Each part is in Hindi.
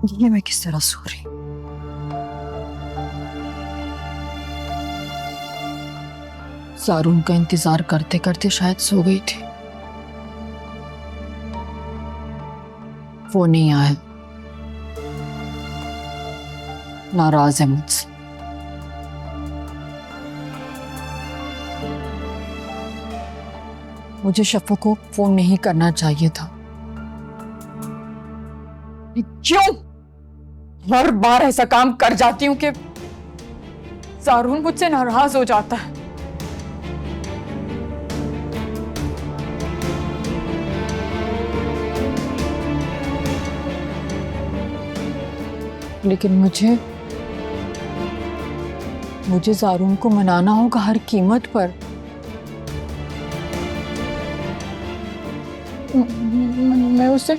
ये मैं किस तरह सो रही हूँ? सारून का इंतजार करते करते शायद सो गई थी। वो नहीं आया, नाराज है मुझसे। मुझे शफो को फोन नहीं करना चाहिए था। क्यों हर बार ऐसा काम कर जाती हूं कि सारून मुझसे नाराज हो जाता है। लेकिन मुझे सारून को मनाना होगा हर कीमत पर। मैं उसे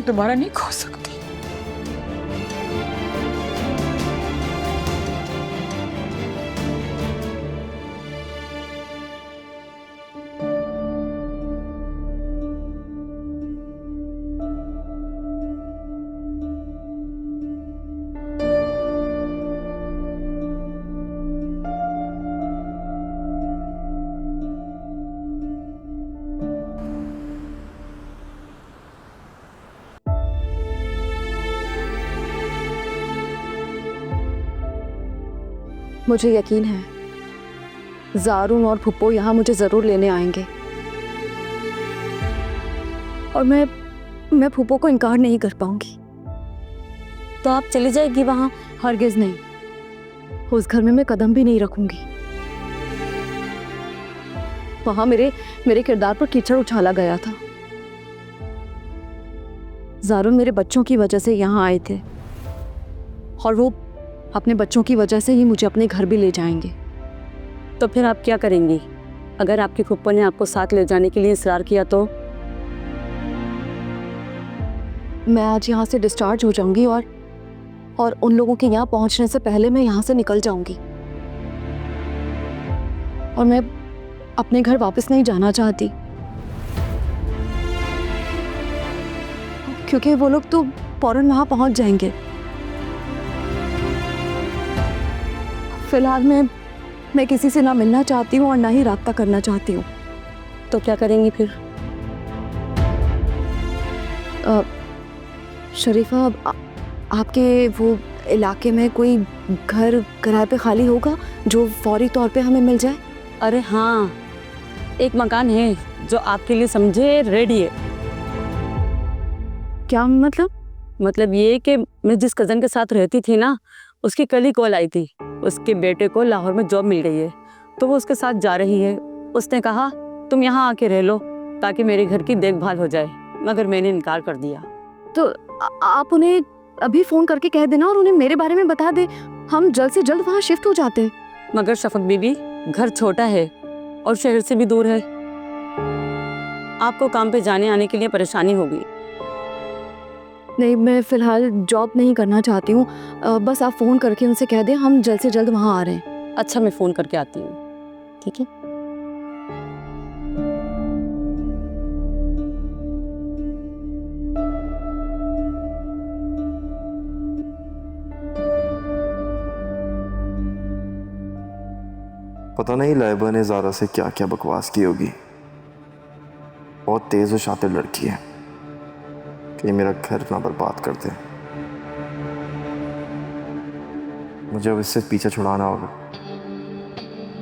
दोबारा नहीं खो सकती। मुझे यकीन है ज़ारून और फुप्पो यहाँ मुझे ज़रूर लेने आएंगे और मैं फुप्पो को इनकार नहीं कर पाऊंगी। तो आप चली जाएगी वहाँ? हरगिज़ नहीं, उस घर में मैं कदम भी नहीं रखूंगी। वहाँ मेरे किरदार पर कीचड़ उछाला गया था। ज़ारून मेरे बच्चों की वजह से यहाँ आए थे और वो अपने बच्चों की वजह से ही मुझे अपने घर भी ले जाएंगे। तो फिर आप क्या करेंगी अगर आपके फुप्पो ने आपको साथ ले जाने के लिए इसरार किया तो? मैं आज यहाँ से डिस्चार्ज हो जाऊंगी और उन लोगों के यहाँ पहुँचने से पहले मैं यहाँ से निकल जाऊंगी और मैं अपने घर वापस नहीं जाना चाहती, क्योंकि वो लोग तो फौरन वहाँ पहुँच जाएंगे। फिलहाल मैं किसी से ना मिलना चाहती हूँ और ना ही राब्ता करना चाहती हूँ। तो क्या करेंगी फिर? शरीफा, आपके वो इलाके में कोई घर किराए पे खाली होगा जो फौरी तौर पे हमें मिल जाए? अरे हाँ, एक मकान है जो आपके लिए समझे रेडी है। क्या मतलब? मतलब ये कि मैं जिस कज़न के साथ रहती थी ना, उसकी कल ही कॉल आई थी। उसके बेटे को लाहौर में जॉब मिल गई है तो वो उसके साथ जा रही है। उसने कहा तुम यहाँ आके रह लो ताकि मेरे घर की देखभाल हो जाए, मगर मैंने इनकार कर दिया। तो आप उन्हें अभी फ़ोन करके कह देना और उन्हें मेरे बारे में बता दे, हम जल्द से जल्द वहाँ शिफ्ट हो जाते हैं। मगर शफक बीबी, घर छोटा है और शहर से भी दूर है, आपको काम पे जाने आने के लिए परेशानी होगी। नहीं, मैं फ़िलहाल जॉब नहीं करना चाहती हूँ। बस आप फ़ोन करके उनसे कह दें हम जल्द से जल्द वहाँ आ रहे हैं। अच्छा, मैं फ़ोन करके आती हूँ, ठीक है? पता नहीं लाइबा ने ज़ारा से क्या क्या बकवास की होगी। बहुत तेज़ और शातिर लड़की है कि ये मेरा घर ना बर्बाद कर दे। मुझे अब इससे पीछे छुड़ाना होगा।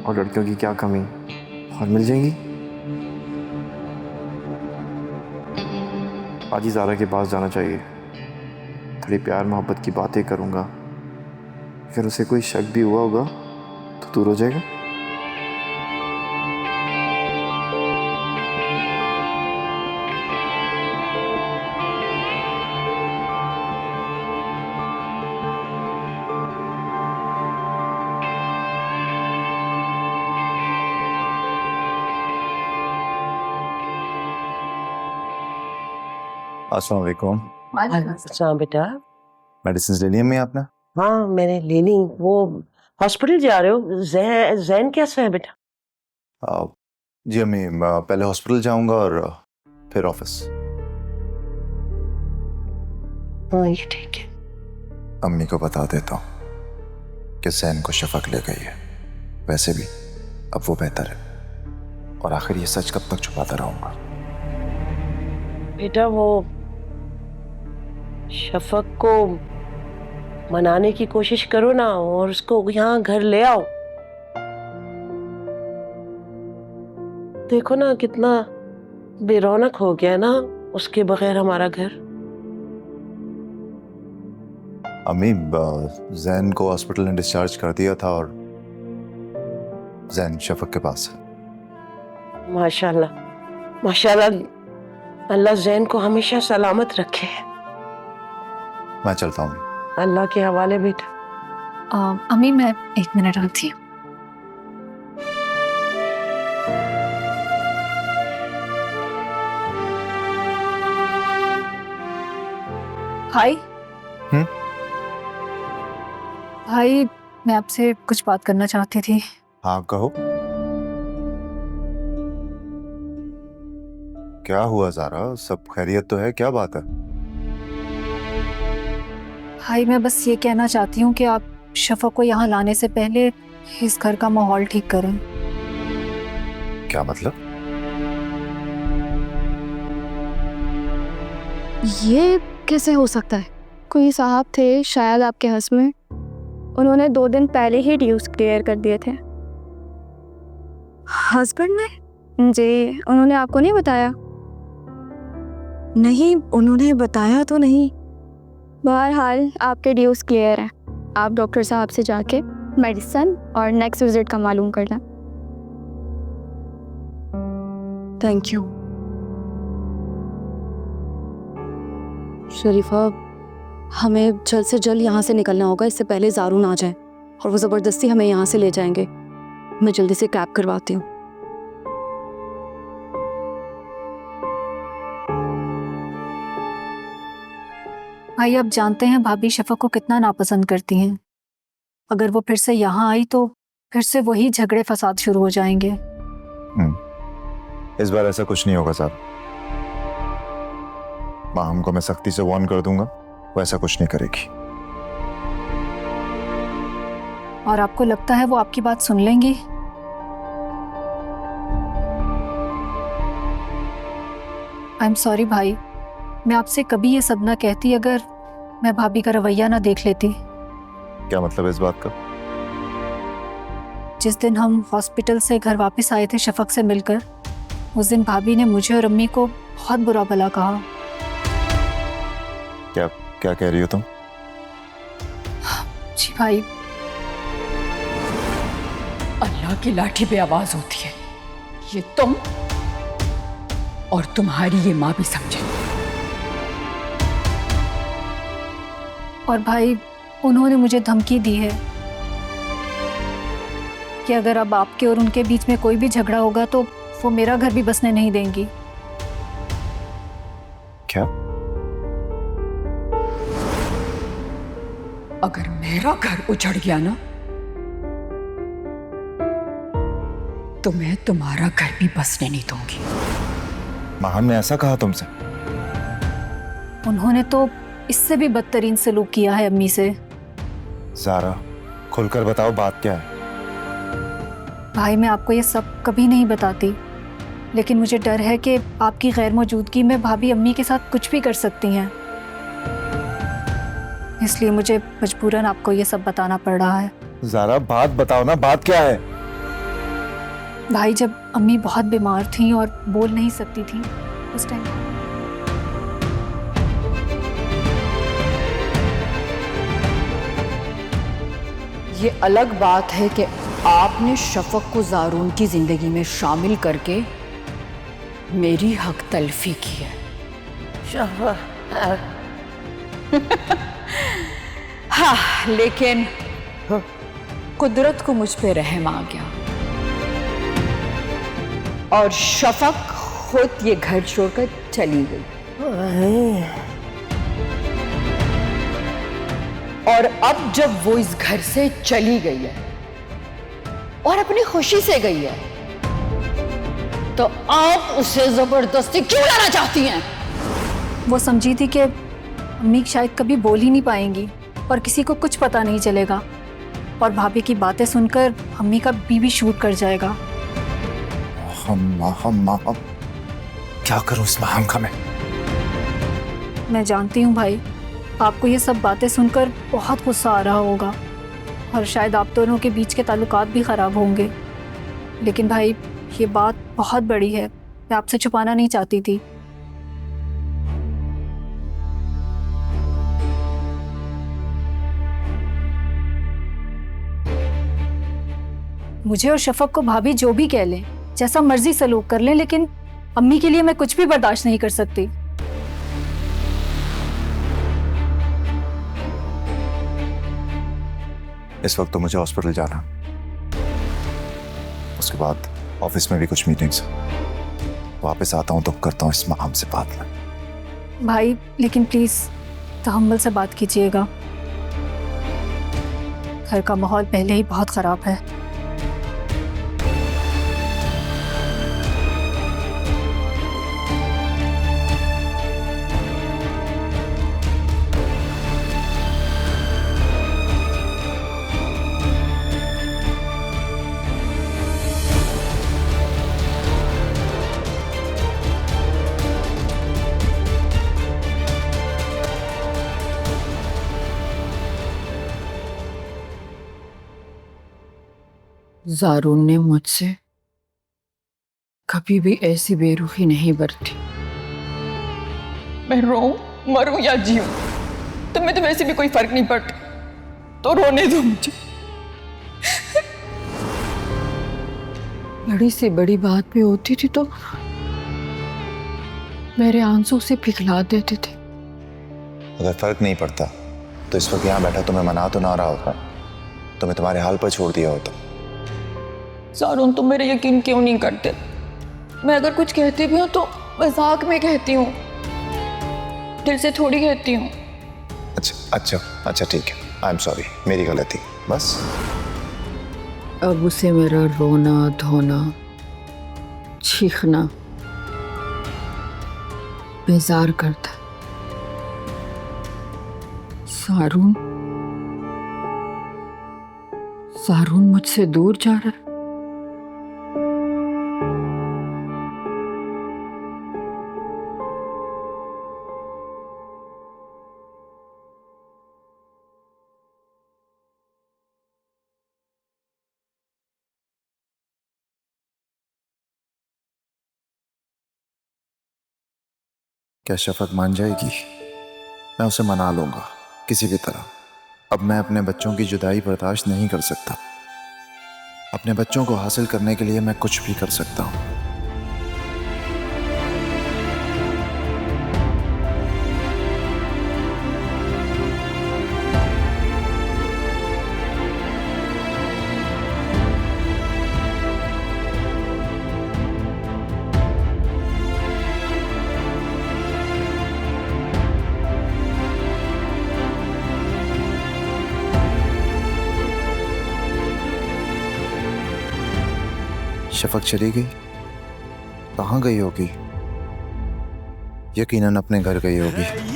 और लड़कियों की क्या कमी और मिल जाएंगी। आज ही ज़ारा के पास जाना चाहिए, थोड़ी प्यार मोहब्बत की बातें करूँगा। अगर उसे कोई शक भी हुआ होगा तो दूर हो जाएगा। अस्सलाम वालेकुम। अच्छा बेटा। मेडिसिन ले लिए मैं आपने? हाँ मैंने लेनी। वो हॉस्पिटल जा रहे हो? जैन कैसा है बेटा? जी अम्मी, पहले हॉस्पिटल जाऊंगा और फिर ऑफिस। हाँ ये ठीक है। अम्मी को बता देता हूँ कि जैन को शफक ले गई है। वैसे भी अब वो बेहतर है, और आखिर ये सच कब तक छुपाता रहूंगा? बेटा वो शफक को मनाने की कोशिश करो ना, और उसको यहाँ घर ले आओ। देखो ना कितना बेरौनक हो गया ना उसके बगैर हमारा घर। अम्मी जैन को हॉस्पिटल ने डिस्चार्ज कर दिया था और जैन शफक के पास है। माशाल्लाह माशाल्लाह, अल्लाह जैन को हमेशा सलामत रखे। मैं चलता हूँ। अल्लाह के हवाले बेटा। अम्मी मैं 1 मिनट आती हूँ। भाई। हम्म? भाई मैं आपसे कुछ बात करना चाहती थी। हाँ कहो। क्या हुआ ज़ारा, सब खैरियत तो है? क्या बात है? भाई मैं बस ये कहना चाहती हूँ कि आप शफक को यहाँ लाने से पहले इस घर का माहौल ठीक करें। क्या मतलब? ये कैसे हो सकता है? कोई साहब थे शायद आपके हस्बैंड, उन्होंने 2 दिन पहले ही ड्यूज क्लियर कर दिए थे। हस्बैंड ने? जी, उन्होंने आपको नहीं बताया? नहीं, उन्होंने बताया तो नहीं। बहरहाल आपके ड्यूज क्लियर हैं। आप डॉक्टर साहब से जाके मेडिसिन और नेक्स्ट विजिट का मालूम कर लें। Thank you. शरीफा, हमें जल्द से जल्द यहाँ से निकलना होगा, इससे पहले ज़ारून आ जाए और वो ज़बरदस्ती हमें यहाँ से ले जाएंगे। मैं जल्दी से कैब करवाती हूँ। भाई आप जानते हैं भाभी शफक को कितना नापसंद करती हैं। अगर वो फिर से यहाँ आई तो फिर से वही झगड़े फसाद शुरू हो जाएंगे। इस बार ऐसा कुछ नहीं होगा साहब। माहम को मैं सख्ती से वार्न कर दूंगा, वो ऐसा कुछ नहीं करेगी। और आपको लगता है वो आपकी बात सुन लेंगी? आई एम सॉरी भाई, मैं आपसे कभी ये सब ना कहती अगर मैं भाभी का रवैया ना देख लेती। क्या मतलब इस बात का? जिस दिन हम हॉस्पिटल से घर वापस आए थे शफक से मिलकर, उस दिन भाभी ने मुझे और अम्मी को बहुत बुरा भला कहा। क्या कह रही हो तुम? जी भाई, अल्लाह की लाठी पे आवाज होती है, ये तुम और तुम्हारी ये माँ भी समझे। और भाई उन्होंने मुझे धमकी दी है कि अगर अब आपके और उनके बीच में कोई भी झगड़ा होगा तो वो मेरा घर भी बसने नहीं देंगी। क्या? अगर मेरा घर उजड़ गया ना तो मैं तुम्हारा घर भी बसने नहीं दूंगी। माहन ने ऐसा कहा तुमसे? उन्होंने तो इससे भी बदतरीन सलूक किया है अम्मी से। ज़ारा, खुलकर बताओ बात क्या है? भाई मैं आपको ये सब कभी नहीं बताती, लेकिन मुझे डर है कि आपकी गैर मौजूदगी में भाभी अम्मी के साथ कुछ भी कर सकती हैं, इसलिए मुझे मजबूरन आपको ये सब बताना पड़ रहा है। ज़ारा बात बताओ ना, बात क्या है? भाई जब अम्मी बहुत बीमार थी और बोल नहीं सकती थी उस टाइम ये अलग बात है कि आपने शफक को ज़ारून की जिंदगी में शामिल करके मेरी हक तलफी की है। हाँ, लेकिन कुदरत को मुझ पे रहम आ गया और शफक खुद ये घर छोड़कर चली गई। और अब जब वो इस घर से चली गई है और अपनी खुशी से गई है, तो आप उसे जबरदस्ती क्यों लाना चाहती हैं? वो समझी थी कि अम्मी शायद कभी बोल ही नहीं पाएंगी और किसी को कुछ पता नहीं चलेगा, और भाभी की बातें सुनकर अम्मी का बीबी शूट कर जाएगा। हम क्या करूं इस महम का मैं जानती हूँ भाई, आपको ये सब बातें सुनकर बहुत गुस्सा आ रहा होगा और शायद आप दोनों के बीच के ताल्लुकात भी ख़राब होंगे, लेकिन भाई ये बात बहुत बड़ी है, मैं आपसे छुपाना नहीं चाहती थी। मुझे और शफक को भाभी जो भी कह लें, जैसा मर्जी सलूक कर लें, लेकिन अम्मी के लिए मैं कुछ भी बर्दाश्त नहीं कर सकती। इस वक्त तो मुझे हॉस्पिटल जाना, उसके बाद ऑफिस में भी कुछ मीटिंग्स, वापस आता हूं तो करता हूं इस महम से बात में। भाई लेकिन प्लीज तहम्मुल से बात कीजिएगा, घर का माहौल पहले ही बहुत खराब है। ज़ारून ने मुझसे कभी भी ऐसी बेरुखी नहीं बरती। मैं रोऊं, मरूं या जीऊं, तुम्हें तो वैसे भी कोई फर्क नहीं पड़ता, तो रोने दो मुझे। बड़ी से बड़ी बात भी होती थी तो मेरे आंसू से पिघला देते थे। अगर फर्क नहीं पड़ता तो इस वक्त यहाँ बैठा तुम्हें मना तो ना रहा होता, तो मैं तुम्हारे हाल पर छोड़ दिया होता। ज़ारून, तुम मेरा यकीन क्यों नहीं करते? मैं अगर कुछ कहती भी हूँ तो मजाक में कहती हूँ, दिल से थोड़ी कहती हूँ। अच्छा ठीक है, आई एम सॉरी, मेरी गलती बस। अब उसे मेरा रोना धोना चीखना बेजार करता। ज़ारून मुझसे दूर जा रहा है। क्या शफक मान जाएगी? मैं उसे मना लूंगा किसी भी तरह। अब मैं अपने बच्चों की जुदाई बर्दाश्त नहीं कर सकता। अपने बच्चों को हासिल करने के लिए मैं कुछ भी कर सकता हूं। शफक चली गई, कहाँ गई होगी? यकीनन अपने घर गई होगी।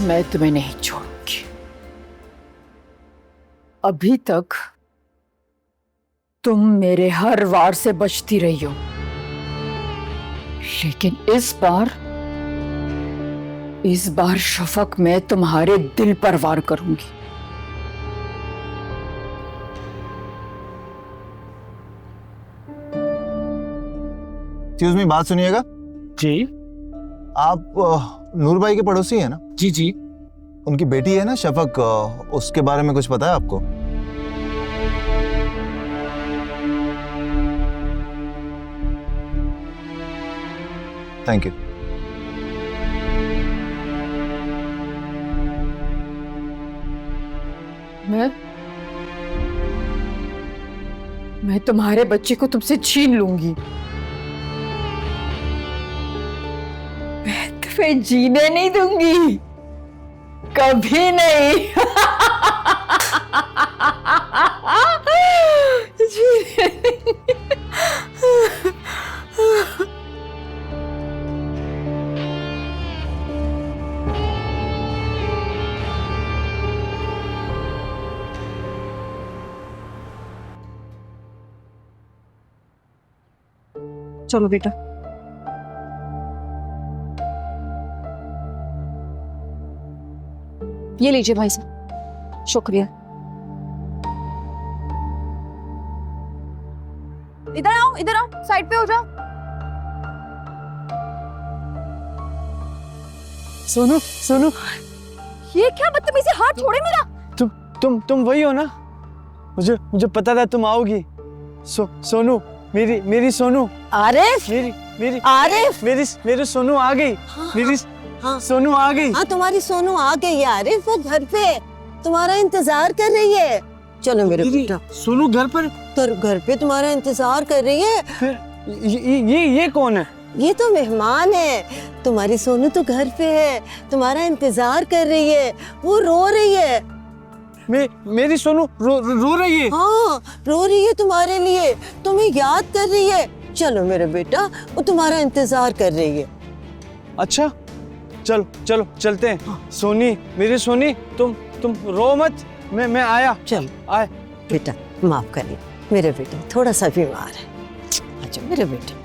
मैं तुम्हें नहीं छोड़ूंगी। अभी तक तुम मेरे हर वार से बचती रही हो, लेकिन इस बार शफक मैं तुम्हारे दिल पर वार करूंगी। एक्सक्यूज मी, बात सुनिएगा जी। आप नूर भाई के पड़ोसी है ना? जी जी। उनकी बेटी है ना शफक, उसके बारे में कुछ पता है आपको? Thank you. मैं तुम्हारे बच्चे को तुमसे छीन लूंगी। मैं तुम्हें जीने नहीं दूंगी, कभी नहीं। जीने नहीं। चलो बेटा। ये लीजिए भाई साहब, शुक्रिया। इधर आओ, साइड पे हो जाओ। सोनू सोनू, ये क्या बदतमीजी, हाथ छोड़े मेरा। तुम वही हो ना? मुझे पता था तुम आओगी। सोनू, मेरी सोनू। आरिफ, मेरी आरिफ, मेरी सोनू आ गई। मेरी सोनू आ गई। हाँ तुम्हारी सोनू आ गई है आरिफ, वो घर पे तुम्हारा इंतजार कर रही है। चलो मेरे बेटा। सोनू घर पर? तो घर पे तुम्हारा इंतजार कर रही है। ये कौन है? ये तो मेहमान है। तुम्हारी सोनू तो घर पे है, तुम्हारा इंतजार कर रही है, वो रो रही है। मेरी सोनू रो रही है? हाँ, रो रही है तुम्हारे लिए, तुम्हें याद कर रही है। चलो मेरे बेटा, वो तुम्हारा इंतजार कर रही है। अच्छा, चलो चलते हैं। सोनी, मेरी सोनी, तुम रो मत, मैं आया। चल आए बेटा, माफ करिए, मेरे बेटा थोड़ा सा बीमार है। अच्छा मेरे बेटा।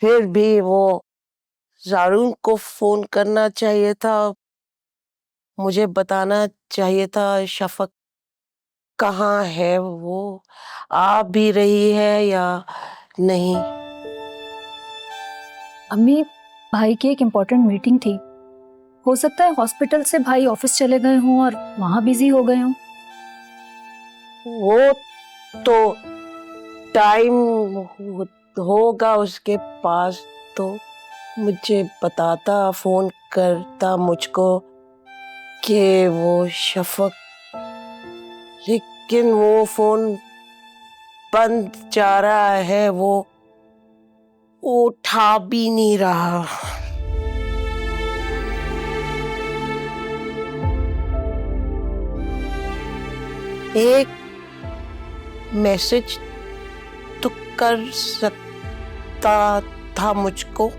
फिर भी वो जारून को फोन करना चाहिए था, मुझे बताना चाहिए था शफक कहाँ है, वो आ भी रही है या नहीं। अम्मी, भाई की एक इम्पोर्टेंट मीटिंग थी, हो सकता है हॉस्पिटल से भाई ऑफिस चले गए हों और वहां बिजी हो गए हों। वो तो टाइम होगा उसके पास तो मुझे बताता, फोन करता मुझको कि वो शफक, लेकिन वो फोन बंद जा रहा है, वो उठा भी नहीं रहा। एक मैसेज तो कर सकता था मुझको।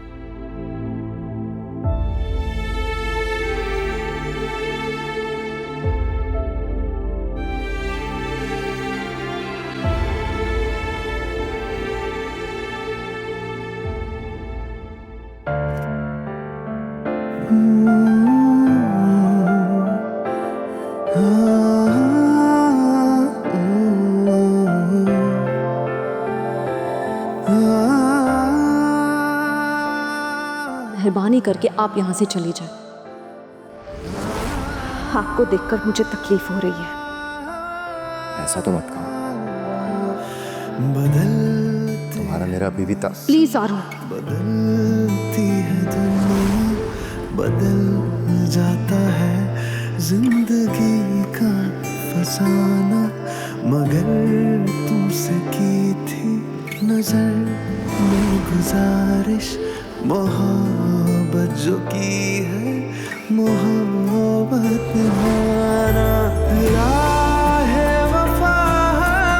मेहरबानी करके आप यहाँ से चली जाए। आपको देखकर मुझे तकलीफ हो रही है। ऐसा तो मत कहो, तुम्हारा मेरा बीवी था। प्लीज आरोह। बदलती है दुनिया, बदल जाता है जिंदगी का फसाना, मगर तुमसे की थी नजर में गुजारिश, मोहब्बत जो की है मोहब्बत निभाना। राहे वफा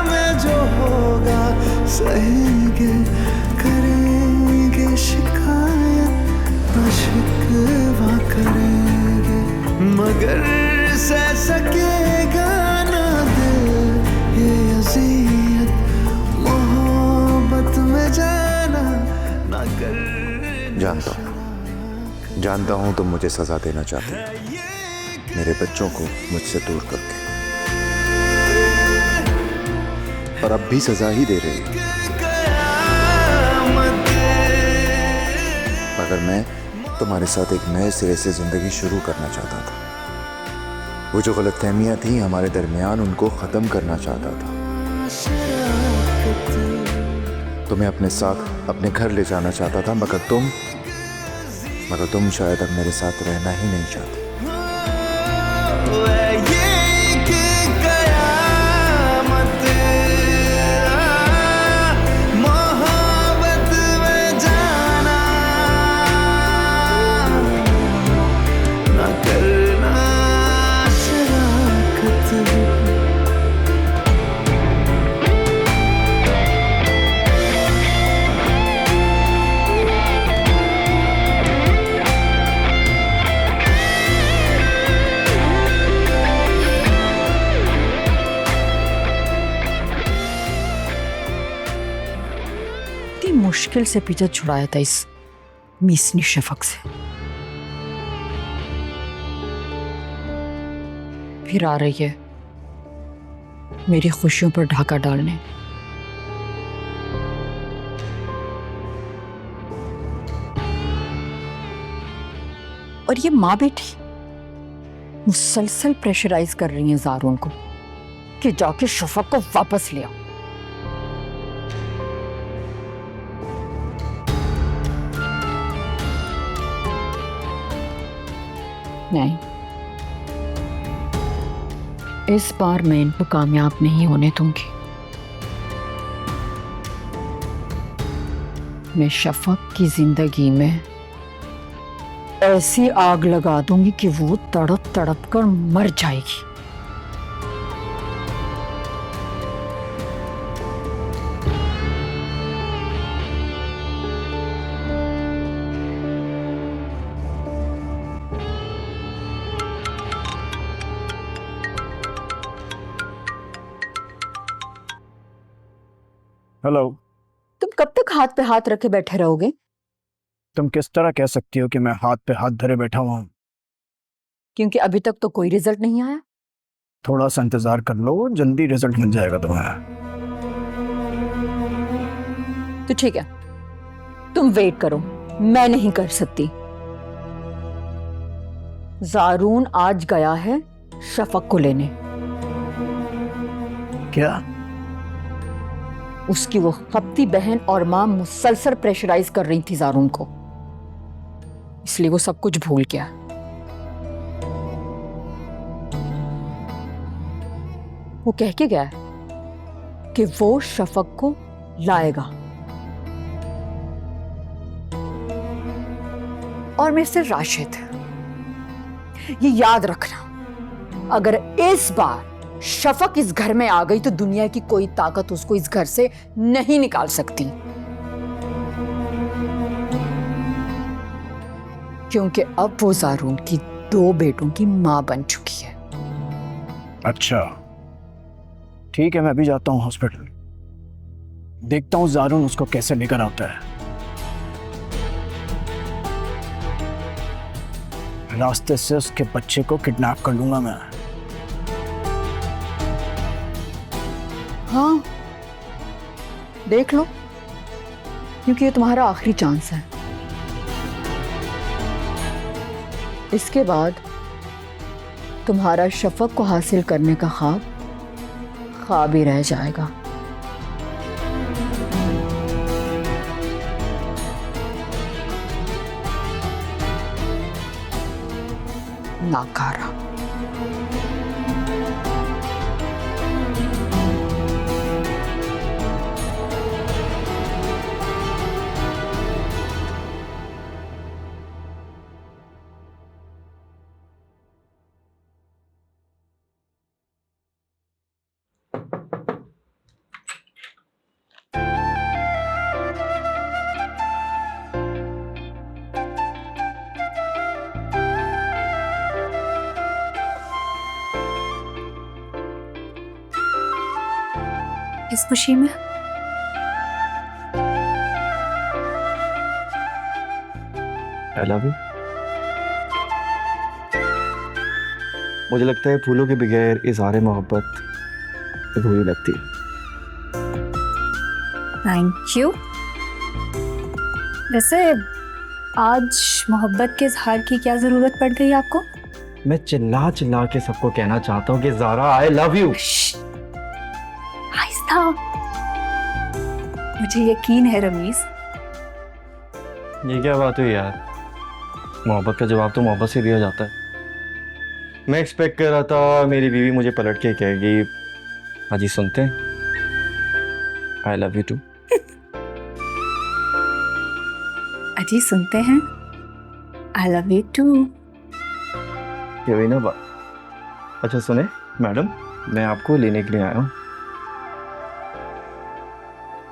में जो होगा सहेंगे, करेंगे शिकायत न शिकवा करेंगे, मगर सह सकेगा ना दिल ये जानता हूं तुम मुझे सजा देना चाहती हो, मेरे बच्चों को मुझसे दूर करके, और अब भी सजा ही दे रही हो। मगर मैं तुम्हारे साथ एक नए सिरे से जिंदगी शुरू करना चाहता था। वो जो गलतफहमियां थी हमारे दरमियान, उनको खत्म करना चाहता था। तुम्हें अपने साथ अपने घर ले जाना चाहता था, मगर तुम शायद अब मेरे साथ रहना ही नहीं चाहते। मुश्किल से पीछा छुड़ाया था इस मीसनी शफक से, फिर आ रही है मेरी खुशियों पर ढाका डालने। और ये माँ बेटी मुसलसल प्रेशराइज कर रही हैं ज़ारून को कि जाके शफक को वापस ले आओ। नहीं, इस बार मैं इनको कामयाब नहीं होने दूंगी। मैं शफक की जिंदगी में ऐसी आग लगा दूंगी कि वो तड़प तड़प कर मर जाएगी। हेलो। तुम कब तक हाथ पे हाथ रखे बैठे रहोगे? तुम किस तरह कह सकती हो कि मैं हाथ पे हाथ धरे बैठा हुआ हूँ? क्योंकि अभी तक तो कोई रिजल्ट नहीं आया। थोड़ा सा इंतजार कर लो, जल्दी रिजल्ट मिल जाएगा तुम्हें। तो ठीक है, तुम वेट करो, मैं नहीं कर सकती। ज़ारून आज गया है शफक को लेने। क्या? उसकी वो खपती बहन और मां मुसलसल प्रेशराइज कर रही थी ज़ारून को, इसलिए वो सब कुछ भूल गया। वो कह के गया कि वो शफक को लाएगा, और मिस्टर राशिद, ये याद रखना, अगर इस बार शफक इस घर में आ गई तो दुनिया की कोई ताकत उसको इस घर से नहीं निकाल सकती, क्योंकि अब वो ज़ारून की 2 बेटों की मां बन चुकी है। अच्छा ठीक है, मैं भी जाता हूँ हॉस्पिटल, देखता हूँ ज़ारून उसको कैसे लेकर आता है। रास्ते से उसके बच्चे को किडनैप कर लूंगा मैं। हाँ, देख लो, क्योंकि ये तुम्हारा आखिरी चांस है। इसके बाद तुम्हारा शफक को हासिल करने का ख्वाब ही रह जाएगा। नाकारा। इस खुशी में I love you. मुझे लगता है फूलों के बगैर इज़हार मोहब्बत अधूरी लगती है। Thank you. वैसे आज मोहब्बत के इजहार की क्या ज़रूरत पड़ गई आपको? मैं चिल्ला चिल्ला के सबको कहना चाहता हूँ कि ज़ारा आई लव यू। आहिस्ता। मुझे यकीन है रमीज। ये क्या बात हुई यार? मोहब्बत का जवाब तो मोहब्बत से दिया जाता है। मैं एक्सपेक्ट कर रहा था मेरी बीवी मुझे पलट के कहेगी हाजी सुनते हैं आई लव यू टू। अजी सुनते हैं आई लव यू टू। ये हुई ना बात। अच्छा सुने मैडम, मैं आपको लेने के लिए आया हूँ।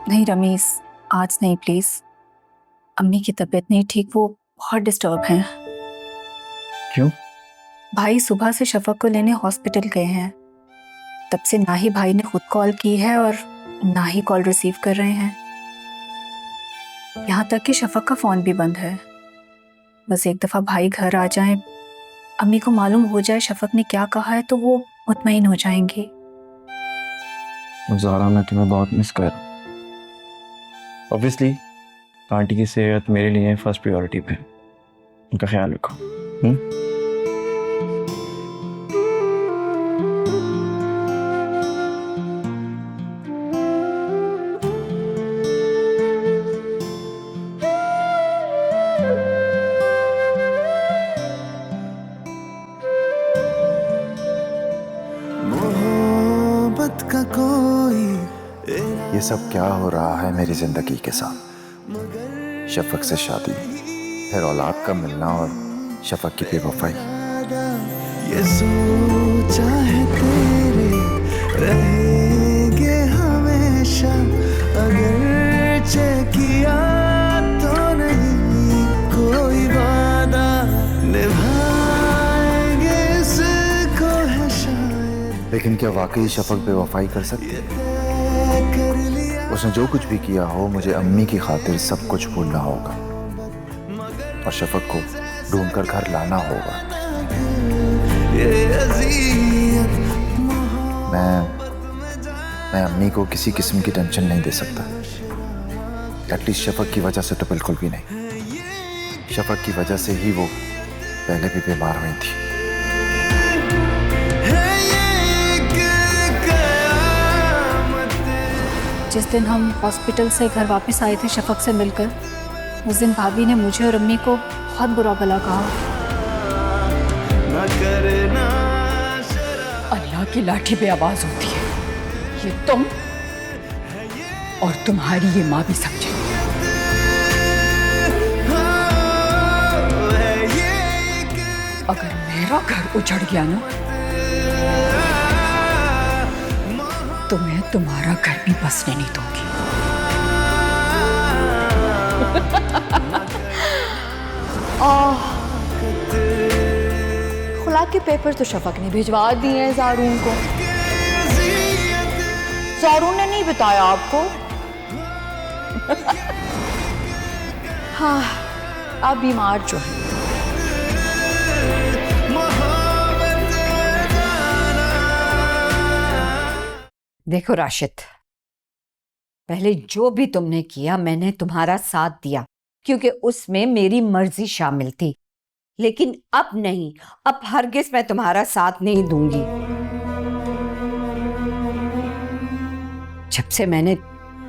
नहीं रमीज, आज नहीं प्लीज। अम्मी की तबीयत नहीं ठीक, वो बहुत डिस्टर्ब हैं। क्यों? भाई सुबह से शफक को लेने हॉस्पिटल गए हैं। तब से ना ही भाई ने खुद कॉल की है और ना ही कॉल रिसीव कर रहे हैं। यहाँ तक कि शफक का फ़ोन भी बंद है। बस एक दफ़ा भाई घर आ जाएं, अम्मी को मालूम हो जाए शफक ने क्या कहा है, तो वो मुतमईन हो जाएंगी। ज़ारा मैं तुम्हें बहुत मिस कर रहा हूँ। ऑब्वियसली आंटी की सेहत मेरे लिए फर्स्ट प्रायोरिटी पे। उनका ख्याल रखो। मोहब्बत का कोई ये सब क्या हो रहा है मेरी जिंदगी के साथ? शफक से शादी, फिर औलाद का मिलना और शफक की बेवफाई। ये सोचा है तेरे रहेंगे हमेशा, अगर किया तो नहीं कोई वादा निभाएंगे इसको है शायद। लेकिन क्या वाकई शफक बेवफाई कर सकती है? उसने जो कुछ भी किया हो, मुझे अम्मी की खातिर सब कुछ भूलना होगा और शफक को ढूंढकर घर लाना होगा। मैं अम्मी को किसी किस्म की टेंशन नहीं दे सकता। एटलीस्ट शफक की वजह से तो बिल्कुल भी नहीं। शफक की वजह से ही वो पहले भी बीमार हुई थी। जिस दिन हम हॉस्पिटल से घर वापस आए थे शफक से मिलकर, उस दिन भाभी ने मुझे और अम्मी को बहुत बुरा भला कहा। अल्लाह की लाठी पे आवाज होती है, ये तुम और तुम्हारी ये माँ भी समझे। अगर मेरा घर उजड़ गया ना, तो मैं तुम्हारा घर भी बसने नहीं दूंगी। खुला के पेपर तो शफक ने भिजवा दिए हैं ज़ारून को। ज़ारून ने नहीं बताया आपको? हाँ, आप बीमार जो हैं। देखो राशिद, पहले जो भी तुमने किया मैंने तुम्हारा साथ दिया क्योंकि उसमें मेरी मर्जी शामिल थी, लेकिन अब नहीं, अब हरगिज मैं तुम्हारा साथ नहीं दूंगी। जब से मैंने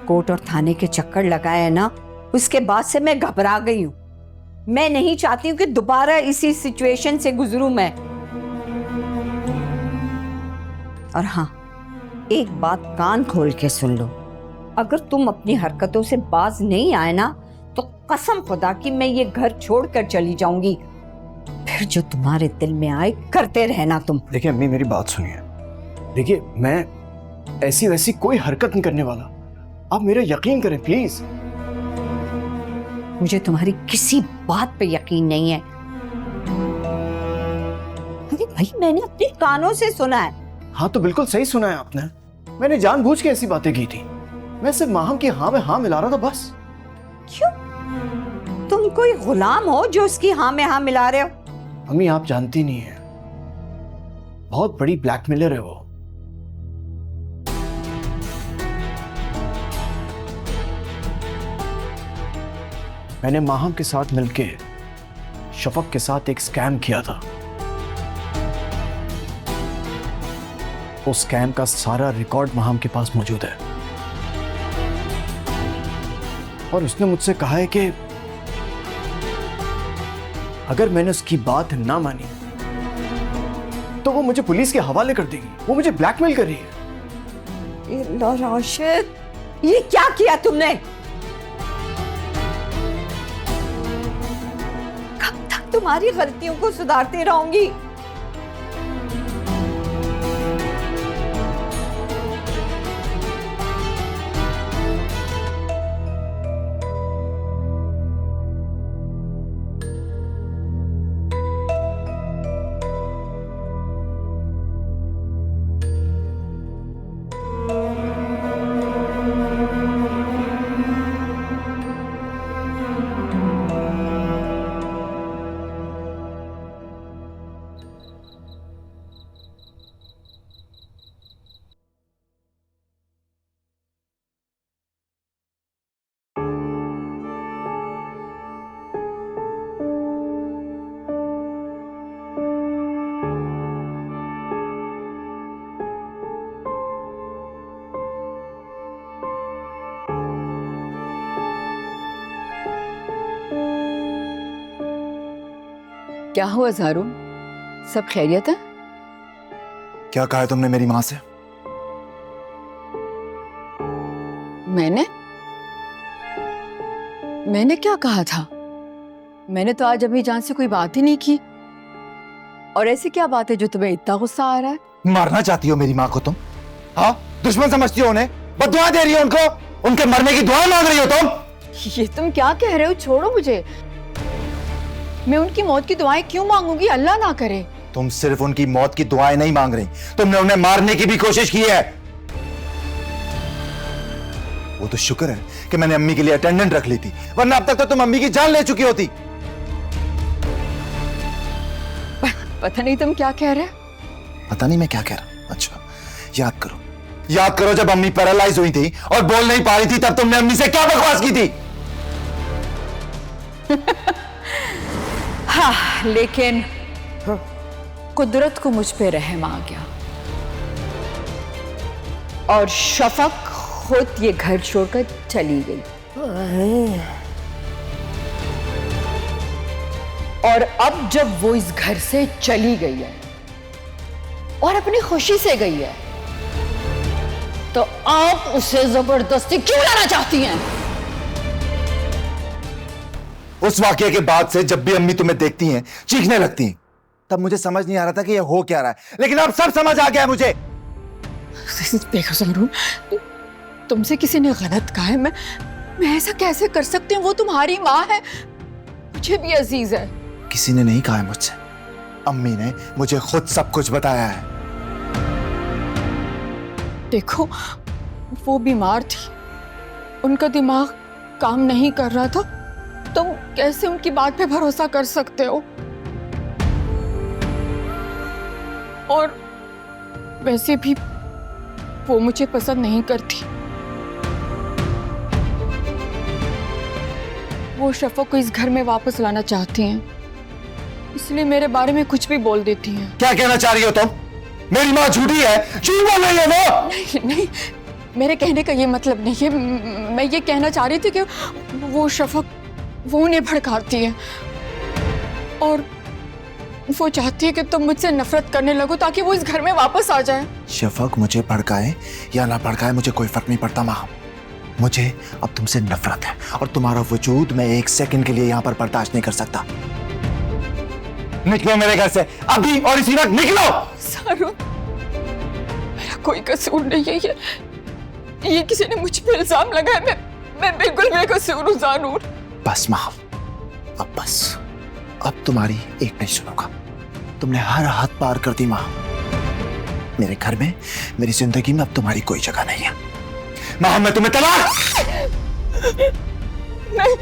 कोर्ट और थाने के चक्कर लगाए हैं ना, उसके बाद से मैं घबरा गई हूं। मैं नहीं चाहती हूं कि दोबारा इसी सिचुएशन से गुजरूं मैं। और हाँ, एक बात कान खोल के सुन लो, अगर तुम अपनी हरकतों से बाज नहीं आए ना, तो कसम खुदा की मैं ये घर छोड़कर चली जाऊंगी। फिर जो तुम्हारे दिल में आए करते रहना तुम। देखिए अम्मी, मेरी बात सुनिए। देखिए, मैं ऐसी वैसी कोई हरकत नहीं करने वाला। आप मेरा यकीन करें प्लीज। मुझे तुम्हारी किसी बात पे यकीन नहीं है। अरे भाई, मैंने अपने कानों से सुना है। हाँ तो बिल्कुल सही सुना है आपने। मैंने जानबूझ के ऐसी बातें की थी। मैं सिर्फ माहम की हाँ में हाँ मिला रहा था बस। क्यों? तुम कोई गुलाम हो जो उसकी हाँ में हाँ मिला रहे हो? अम्मी आप जानती नहीं है, बहुत बड़ी ब्लैकमेलर है वो। मैंने माहम के साथ मिलके शफक के साथ एक स्कैम किया था। उस स्कैम का सारा रिकॉर्ड माहम के पास मौजूद है और उसने मुझसे कहा है कि अगर मैंने उसकी बात ना मानी तो वो मुझे पुलिस के हवाले कर देगी। वो मुझे ब्लैकमेल कर रही है। राशिद, ये क्या किया तुमने? कब तक तुम्हारी गलतियों को सुधारती रहूंगी? क्या हुआ ज़ारू? सब खैरियत है? क्या कहा है तुमने मेरी माँ से? मैंने क्या कहा था? मैंने तो आज अभी जान से कोई बात ही नहीं की। और ऐसी क्या बात है जो तुम्हें इतना गुस्सा आ रहा है? मारना चाहती हो मेरी माँ को तुम? हाँ, दुश्मन समझती हो उन्हें? बद्दुआ दे रही हो उनको? उनके मरने की दुआ मांग रही हो तुम? ये तुम क्या कह रहे हो? छोड़ो मुझे। मैं उनकी मौत की दुआएं क्यों मांगूंगी? अल्लाह ना करे। तुम सिर्फ उनकी मौत की दुआएं नहीं मांग रही, तुमने उन्हें मारने की भी कोशिश की है। वो तो शुक्र है कि मैंने अम्मी के लिए अटेंडेंट रख ली थी, वरना अब तक तो तुम अम्मी की जान ले चुकी होती। पता नहीं तुम क्या कह रहे? पता नहीं मैं क्या कह रहा हूं। अच्छा, याद करो जब अम्मी पैरालाइज हुई थी और बोल नहीं पा रही थी, तब तुमने अम्मी से क्या बकवास की थी? हाँ, लेकिन कुदरत को मुझ पे रहम आ गया और शफक खुद ये घर छोड़कर चली गई। और अब जब वो इस घर से चली गई है और अपनी खुशी से गई है, तो आप उसे जबरदस्ती क्यों लाना चाहती हैं? उस वाकये के बाद से जब भी अम्मी तुम्हें देखती हैं चीखने लगती हैं, तब मुझे समझ नहीं आ रहा था कि ये हो क्या रहा है, लेकिन अब सब समझ आ गया है मुझे। देखो ज़ारू, तुमसे किसी ने गलत कहा है। मैं ऐसा कैसे कर सकती हूँ? वो तुम्हारी माँ है, मुझे भी अजीज है। किसी ने नहीं कहा है मुझसे, अम्मी ने मुझे खुद सब कुछ बताया है। देखो, वो बीमार थी, उनका दिमाग काम नहीं कर रहा था। तुम कैसे उनकी बात पे भरोसा कर सकते हो? और वैसे भी वो मुझे पसंद नहीं करती। वो शफक को इस घर में वापस लाना चाहती हैं, इसलिए मेरे बारे में कुछ भी बोल देती हैं। क्या कहना चाह रही हो तुम? मेरी माँ झूठी है, झूठ बोल रही है वो। नहीं, मेरे कहने का ये मतलब नहीं है। मैं ये कहना चाह रही थी कि वो शफक वो उन्हें भड़काती है और वो चाहती है कि तुम मुझसे नफरत करने लगो ताकि वो इस घर में वापस आ जाए। शफक मुझे भड़काए या ना भड़काए मुझे कोई फर्क नहीं पड़ता माँ। मुझे अब तुमसे नफरत है और तुम्हारा वजूद मैं एक सेकंड के लिए यहाँ पर बर्दाश्त नहीं कर सकता। निकलो मेरे घर से अभी और इसी वक्त निकलो। सारू, मेरा कोई कसूर नहीं है। ये किसी ने मुझ पे इल्जाम लगाया। मैं बिल्कुल बेकसूर हूँ ज़ानूर। बस माँ, अब बस, अब तुम्हारी एक नहीं सुनूंगा। तुमने हर हद पार कर दी माँ। मेरे घर में, मेरी जिंदगी में अब तुम्हारी कोई जगह नहीं है। माँ, मैं तुम्हें तलाक। नहीं,